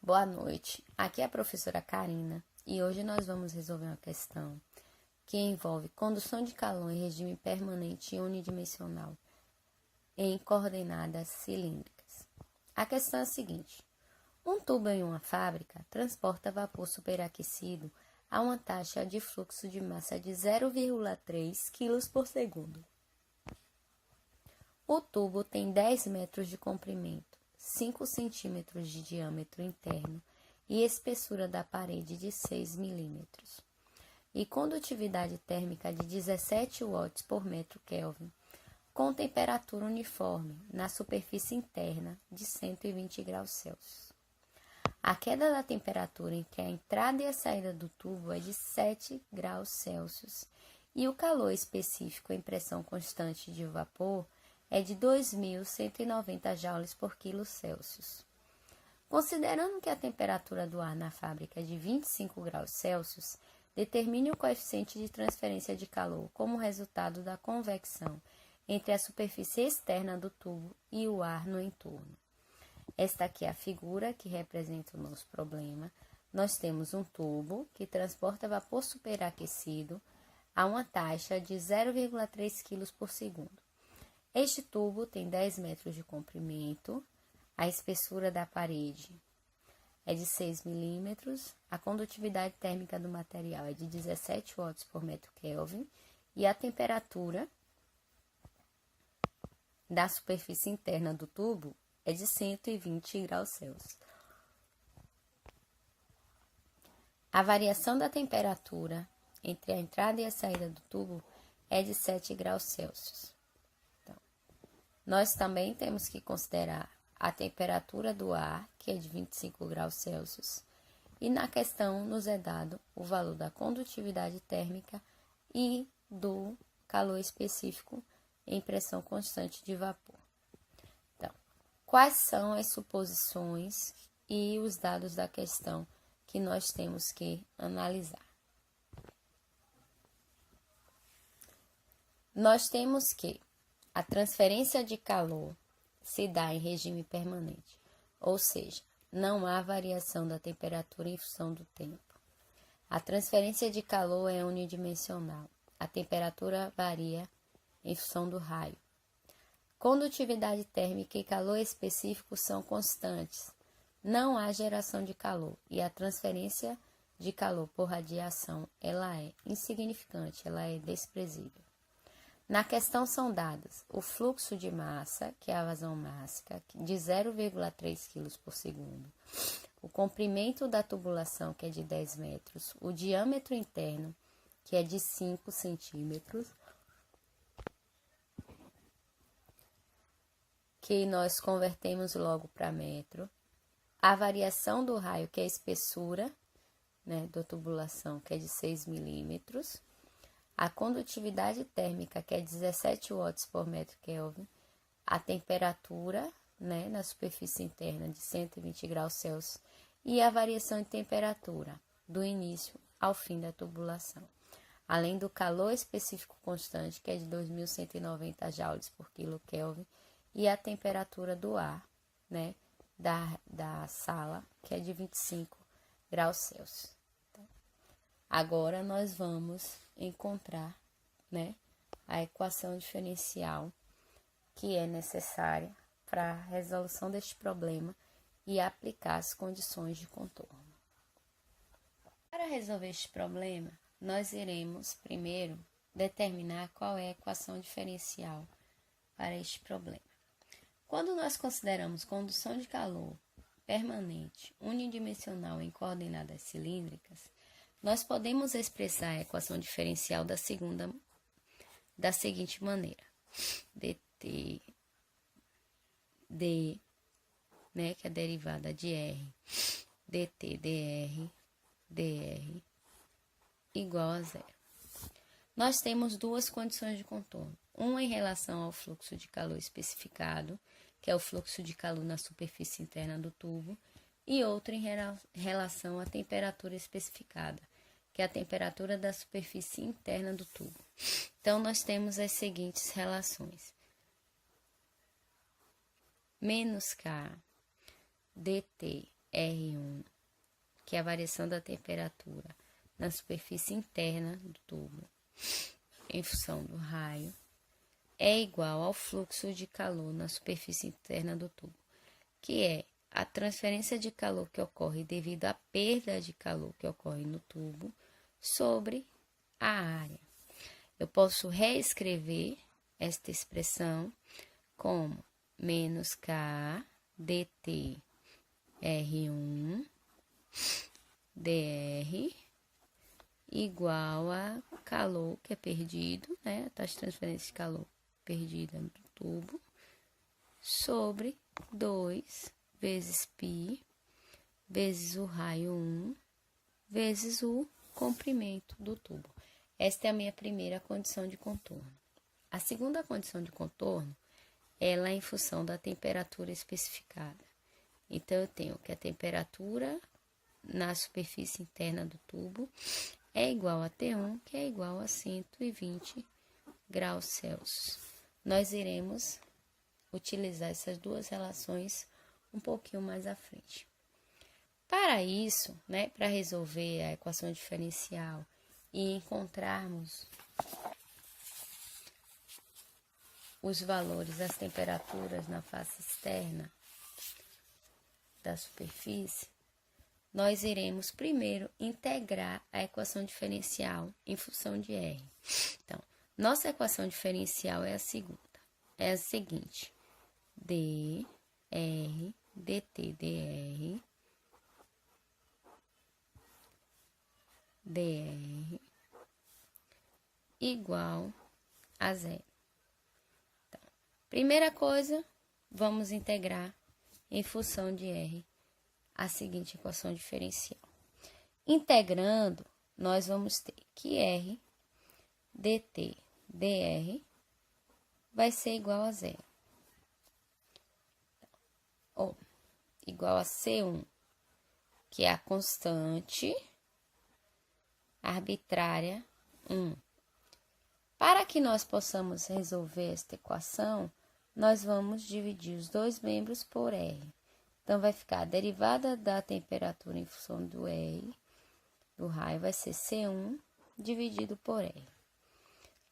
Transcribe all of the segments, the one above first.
Boa noite, aqui é a professora Karina e hoje nós vamos resolver uma questão que envolve condução de calor em regime permanente e unidimensional em coordenadas cilíndricas. A questão é a seguinte: um tubo em uma fábrica transporta vapor superaquecido a uma taxa de fluxo de massa de 0,3 kg por segundo. O tubo tem 10 metros de comprimento, 5 centímetros de diâmetro interno e espessura da parede de 6 milímetros, e condutividade térmica de 17 watts por metro Kelvin, com temperatura uniforme na superfície interna de 120 graus Celsius. A queda da temperatura entre a entrada e a saída do tubo é de 7 graus Celsius e o calor específico em pressão constante de vapor é de 2.190 joules por quilo Celsius. Considerando que a temperatura do ar na fábrica é de 25 graus Celsius, determine o coeficiente de transferência de calor como resultado da convecção entre a superfície externa do tubo e o ar no entorno. Esta aqui é a figura que representa o nosso problema. Nós temos um tubo que transporta vapor superaquecido a uma taxa de 0,3 kg por segundo. Este tubo tem 10 metros de comprimento, a espessura da parede é de 6 milímetros, a condutividade térmica do material é de 17 watts por metro Kelvin e a temperatura da superfície interna do tubo é de 120 graus Celsius. A variação da temperatura entre a entrada e a saída do tubo é de 7 graus Celsius. Nós também temos que considerar a temperatura do ar, que é de 25 graus Celsius, e na questão nos é dado o valor da condutividade térmica e do calor específico em pressão constante de vapor. Então, quais são as suposições e os dados da questão que nós temos que analisar? Nós temos que a transferência de calor se dá em regime permanente, ou seja, não há variação da temperatura em função do tempo. A transferência de calor é unidimensional, a temperatura varia em função do raio. Condutividade térmica e calor específico são constantes, não há geração de calor e a transferência de calor por radiação ela é insignificante, ela é desprezível. Na questão são dadas o fluxo de massa, que é a vazão mássica, de 0,3 kg por segundo, o comprimento da tubulação, que é de 10 metros, o diâmetro interno, que é de 5 centímetros, que nós convertemos logo para metro, a variação do raio, que é a espessura, da tubulação, que é de 6 milímetros, a condutividade térmica, que é 17 watts por metro Kelvin, a temperatura, na superfície interna de 120 graus Celsius e a variação de temperatura do início ao fim da tubulação, além do calor específico constante, que é de 2.190 joules por quilo Kelvin, e a temperatura do ar, da sala, que é de 25 graus Celsius. Agora, nós vamos encontrar, a equação diferencial que é necessária para a resolução deste problema e aplicar as condições de contorno. Para resolver este problema, nós iremos primeiro determinar qual é a equação diferencial para este problema. Quando nós consideramos condução de calor permanente, unidimensional em coordenadas cilíndricas, nós podemos expressar a equação diferencial da seguinte maneira: dt d, que é a derivada de r, dt dr igual a zero. Nós temos duas condições de contorno, uma em relação ao fluxo de calor especificado, que é o fluxo de calor na superfície interna do tubo, e outra em relação à temperatura especificada, que é a temperatura da superfície interna do tubo. Então, nós temos as seguintes relações: menos K dt R1, que é a variação da temperatura na superfície interna do tubo, em função do raio, é igual ao fluxo de calor na superfície interna do tubo, que é a transferência de calor que ocorre devido à perda de calor que ocorre no tubo sobre a área. Eu posso reescrever esta expressão como menos K dt R1 dr igual a calor que é perdido, né? A taxa de transferência de calor perdida do tubo, sobre 2 vezes π, vezes o raio 1, vezes o comprimento do tubo. Esta é a minha primeira condição de contorno. A segunda condição de contorno, ela é em função da temperatura especificada. Então, eu tenho que a temperatura na superfície interna do tubo é igual a T1, que é igual a 120 graus Celsius. Nós iremos utilizar essas duas relações um pouquinho mais à frente. Para isso, né, para resolver a equação diferencial e encontrarmos os valores das temperaturas na face externa da superfície, nós iremos primeiro integrar a equação diferencial em função de R. Então, nossa equação diferencial é a seguinte: dr dt dr igual a zero. Então, primeira coisa, vamos integrar em função de R a seguinte equação diferencial. Integrando, nós vamos ter que R dt dr vai ser igual a zero. Ou igual a C1, que é a constante arbitrária 1. Para que nós possamos resolver esta equação, nós vamos dividir os dois membros por R. Então, vai ficar a derivada da temperatura em função do R, do raio, vai ser C1 dividido por R.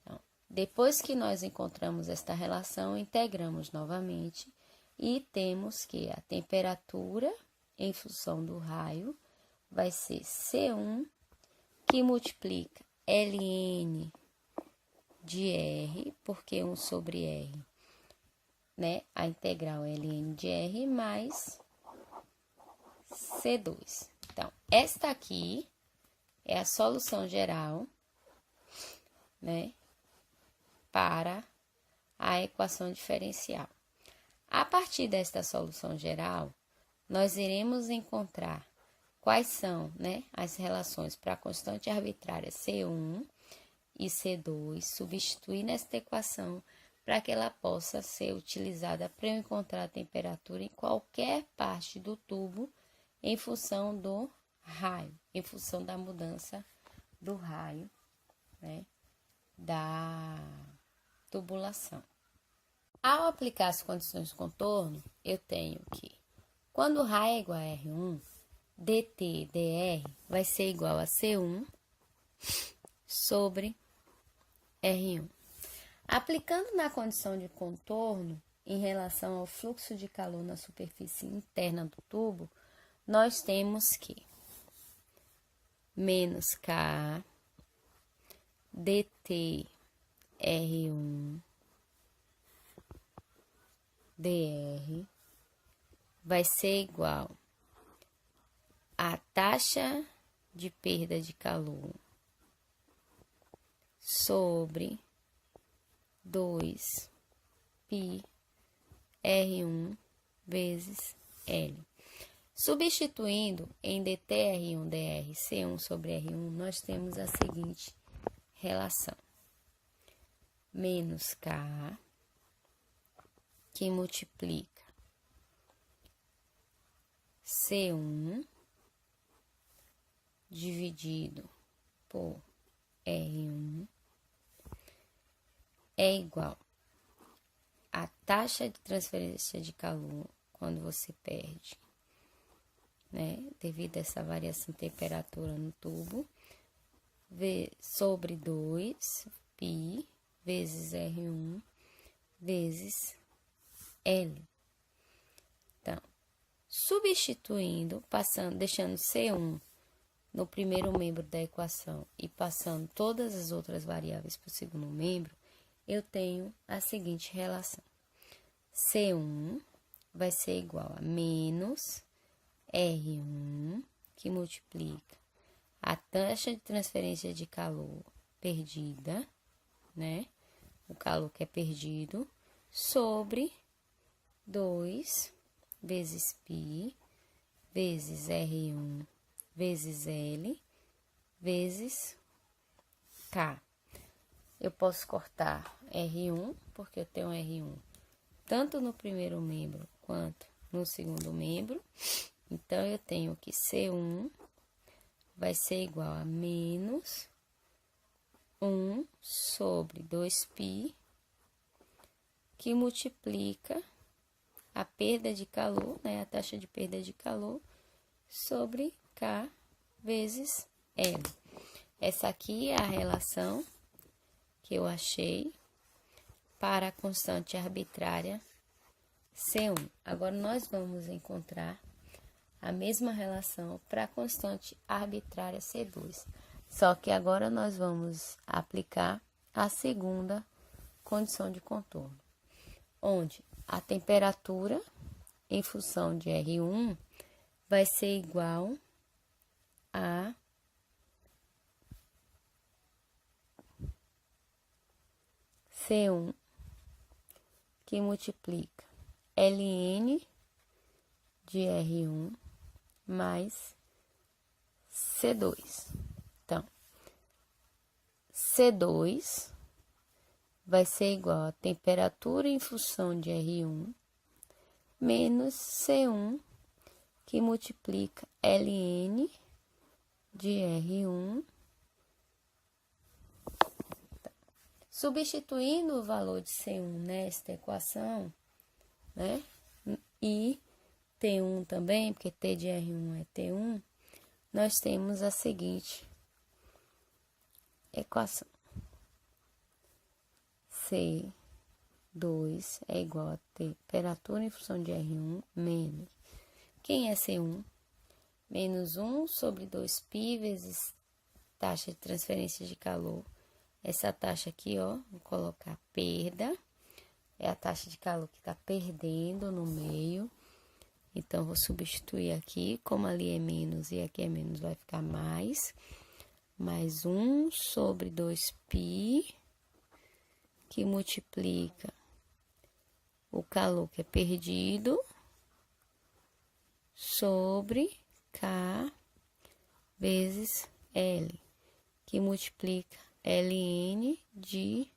Então, depois que nós encontramos esta relação, integramos novamente e temos que a temperatura em função do raio vai ser C1, que multiplica ln de R, porque 1 sobre R, né? A integral é ln de R mais C2. Então, esta aqui é a solução geral, né, para a equação diferencial. A partir desta solução geral, nós iremos encontrar quais são, né, as relações para a constante arbitrária C1 e C2, substituir nesta equação para que ela possa ser utilizada para eu encontrar a temperatura em qualquer parte do tubo em função do raio, em função da mudança do raio, né, da tubulação. Ao aplicar as condições de contorno, eu tenho que, quando o raio é igual a R1, dt dr vai ser igual a C1 sobre R1. Aplicando na condição de contorno, em relação ao fluxo de calor na superfície interna do tubo, nós temos que menos K dt R1 dr vai ser igual a taxa de perda de calor sobre 2 π R1 vezes L. Substituindo em dtr1 dr C1 sobre R1, nós temos a seguinte relação. Menos K, que multiplica C1 dividido por R1 é igual a taxa de transferência de calor quando você perde né? Devido a essa variação de temperatura no tubo, sobre 2 π vezes R1 vezes L. Então, substituindo, deixando C1 no primeiro membro da equação e passando todas as outras variáveis para o segundo membro, eu tenho a seguinte relação. C1 vai ser igual a menos R1, que multiplica a taxa de transferência de calor perdida, né? O calor que é perdido, sobre 2 vezes π vezes R1 vezes L vezes K. Eu posso cortar R1, porque eu tenho R1 tanto no primeiro membro quanto no segundo membro. Então, eu tenho que C1 vai ser igual a menos 1 sobre 2π, que multiplica a perda de calor, né, a taxa de perda de calor, sobre K vezes L. Essa aqui é a relação que eu achei para a constante arbitrária C1. Agora, nós vamos encontrar a mesma relação para a constante arbitrária C2. Só que agora nós vamos aplicar a segunda condição de contorno, onde a temperatura em função de R1 vai ser igual a C1, que multiplica ln de R1 mais C2. Então, C2 vai ser igual a temperatura em função de R1 menos C1, que multiplica ln de R1. Substituindo o valor de C1 nesta equação, né? E T1 também, porque T de R1 é T1, nós temos a seguinte equação. C2 é igual a temperatura em função de R1 menos, quem é C1? Menos 1 sobre 2π vezes taxa de transferência de calor. Essa taxa aqui, ó, vou colocar perda, é a taxa de calor que está perdendo no meio. Então, vou substituir aqui, como ali é menos e aqui é menos, vai ficar mais 1 sobre 2π, que multiplica o calor que é perdido, sobre K vezes L, que multiplica ln de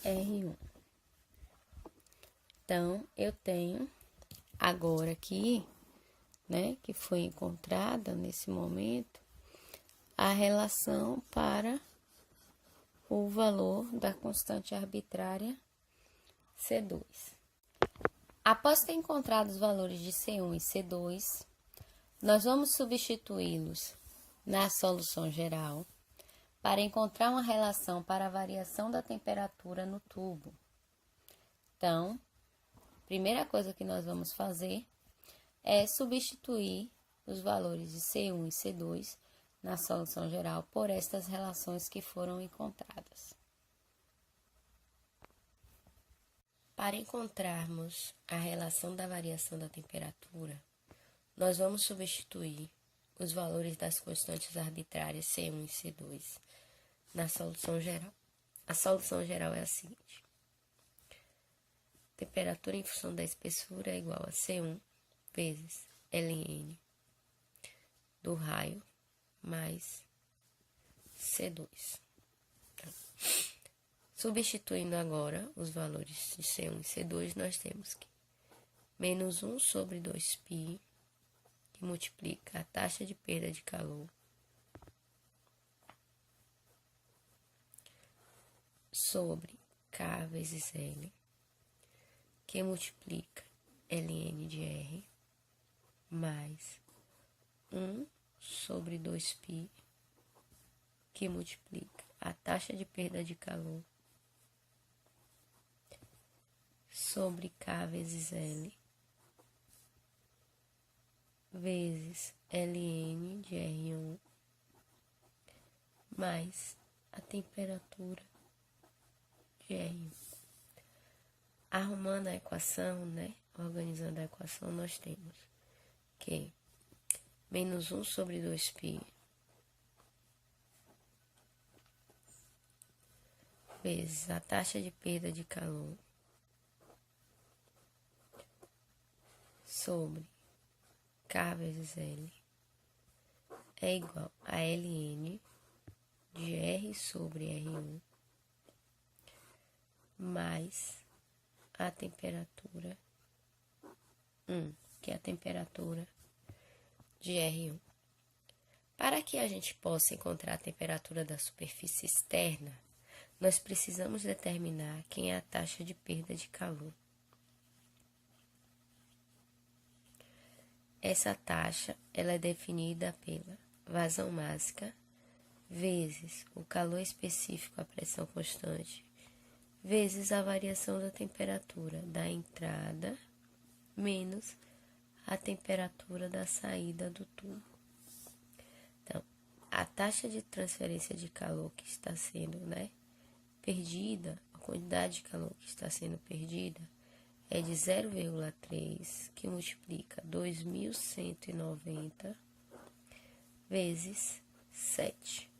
R1. Então, eu tenho agora aqui, né, que foi encontrada nesse momento, a relação para o valor da constante arbitrária C2. Após ter encontrado os valores de C1 e C2, nós vamos substituí-los na solução geral para encontrar uma relação para a variação da temperatura no tubo. Então, a primeira coisa que nós vamos fazer é substituir os valores de C1 e C2 na solução geral por estas relações que foram encontradas. Para encontrarmos a relação da variação da temperatura, nós vamos substituir os valores das constantes arbitrárias C1 e C2 na solução geral. A solução geral é a seguinte: temperatura em função da espessura é igual a C1 vezes ln do raio mais C2. Então, substituindo agora os valores de C1 e C2, nós temos que menos 1 sobre 2π, que multiplica a taxa de perda de calor sobre K vezes L, que multiplica ln de R, sobre 2π, que multiplica a taxa de perda de calor sobre K vezes L, vezes Ln de R1, mais a temperatura de R1. Arrumando a equação, organizando a equação, nós temos que menos 1 sobre 2π vezes a taxa de perda de calor sobre K vezes L é igual a Ln de R sobre R1 mais a temperatura, que é a temperatura de R1. Para que a gente possa encontrar a temperatura da superfície externa, nós precisamos determinar quem é a taxa de perda de calor. Essa taxa ela é definida pela vazão mássica vezes o calor específico à pressão constante vezes a variação da temperatura da entrada menos a temperatura da saída do tubo. Então, a taxa de transferência de calor que está sendo, perdida, a quantidade de calor que está sendo perdida é de 0,3, que multiplica 2.190 vezes 7.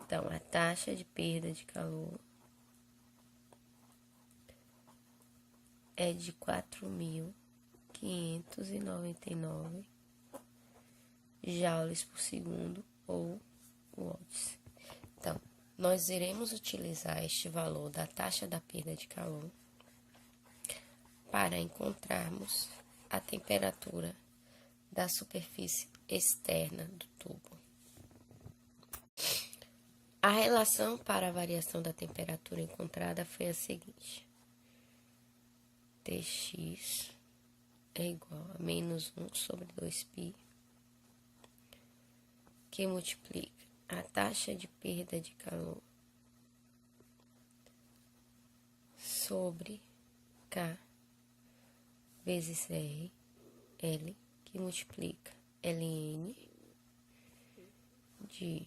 Então, a taxa de perda de calor é de 4.599 joules por segundo, ou watts. Então, nós iremos utilizar este valor da taxa da perda de calor para encontrarmos a temperatura da superfície externa do tubo. A relação para a variação da temperatura encontrada foi a seguinte: Tx é igual a menos 1 sobre 2π, que multiplica a taxa de perda de calor sobre K vezes R, L, que multiplica Ln de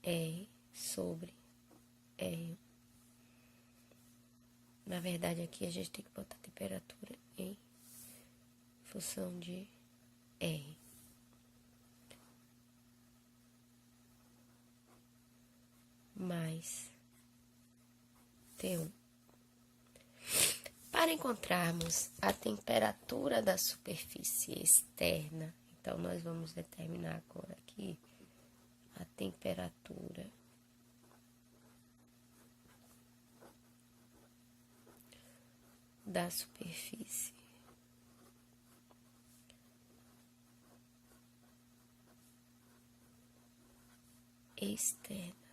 R sobre R. Na verdade, aqui a gente tem que botar a temperatura em função de R. Mais T1. Para encontrarmos a temperatura da superfície externa, então nós vamos determinar agora aqui a temperatura da superfície externa.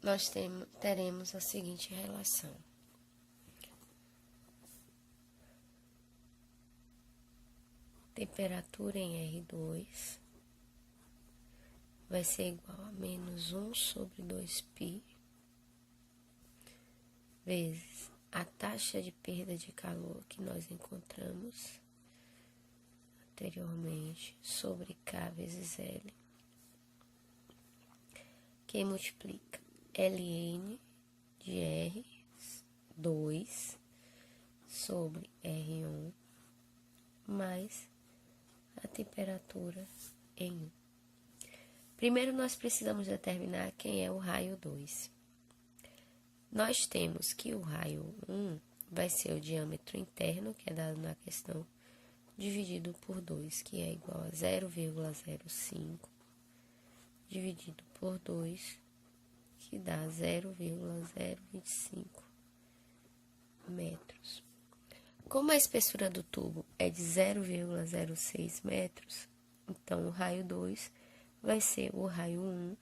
Nós teremos a seguinte relação: temperatura em R2 vai ser igual a menos 1 sobre 2π vezes a taxa de perda de calor que nós encontramos anteriormente sobre K vezes L, que multiplica Ln de R2 sobre R1 mais a temperatura em 1. Primeiro, nós precisamos determinar quem é o raio 2. Nós temos que o raio 1 vai ser o diâmetro interno, que é dado na questão, dividido por 2, que é igual a 0,05, dividido por 2, que dá 0,025 metros. Como a espessura do tubo é de 0,06 metros, então o raio 2 vai ser o raio 1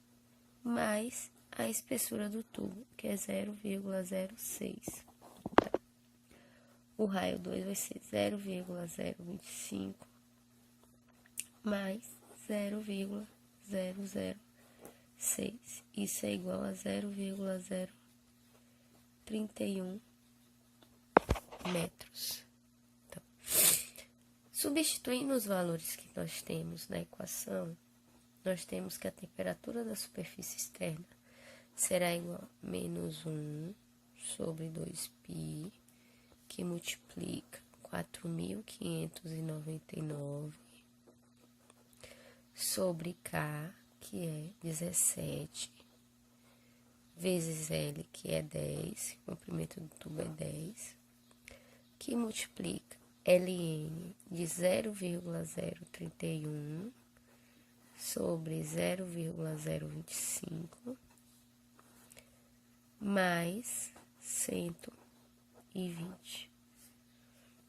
mais a espessura do tubo, que é 0,06. o raio 2 vai ser 0,025 mais 0,006. Isso é igual a 0,031 metros. Então, substituindo os valores que nós temos na equação, nós temos que a temperatura da superfície externa será igual a menos 1 sobre 2π, que multiplica 4.599 sobre K, que é 17, vezes L, que é 10, o comprimento do tubo é 10, que multiplica Ln de 0,031 sobre 0,025 mais 120.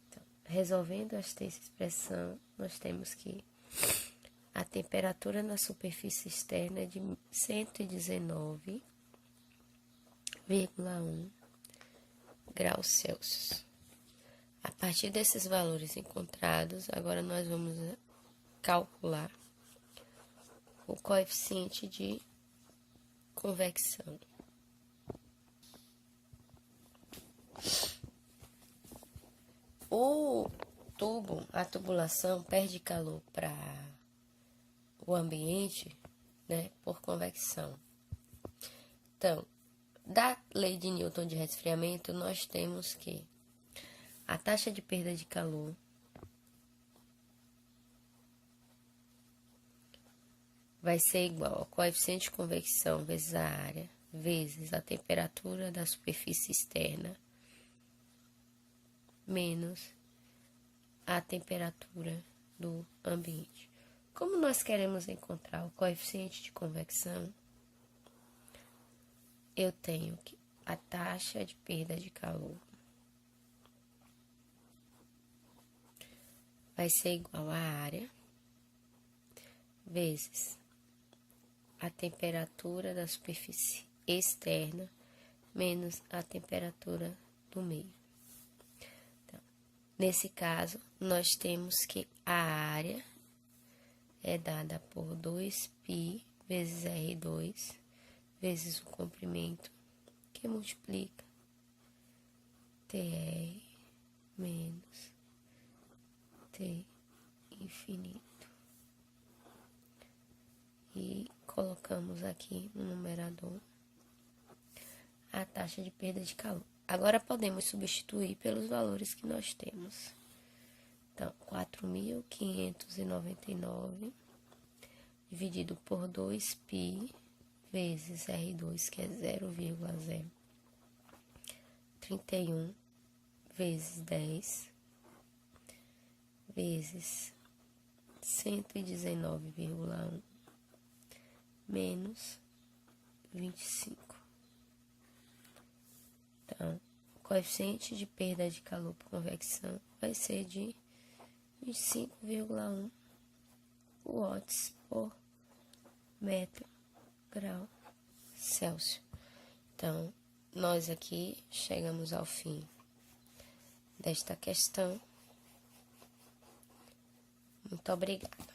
Então, resolvendo esta expressão, nós temos que a temperatura na superfície externa é de 119,1 graus Celsius. A partir desses valores encontrados, agora nós vamos calcular o coeficiente de convecção. O tubo, a tubulação, perde calor para o ambiente, né, por convecção. Então, da lei de Newton de resfriamento, nós temos que a taxa de perda de calor vai ser igual ao coeficiente de convecção vezes a área, vezes a temperatura da superfície externa, menos a temperatura do ambiente. Como nós queremos encontrar o coeficiente de convecção, eu tenho que a taxa de perda de calor vai ser igual à área vezes a temperatura da superfície externa menos a temperatura do meio. Então, nesse caso, nós temos que a área é dada por 2π vezes R2 vezes o comprimento, que multiplica TR menos T infinito. E colocamos aqui no numerador a taxa de perda de calor. Agora podemos substituir pelos valores que nós temos. Então, 4.599 dividido por 2π vezes R2, que é 0,031 vezes 10 vezes 119,1 menos 25. Então, o coeficiente de perda de calor por convecção vai ser de 25,1 watts por metro grau Celsius. Então, nós aqui chegamos ao fim desta questão. Muito obrigada.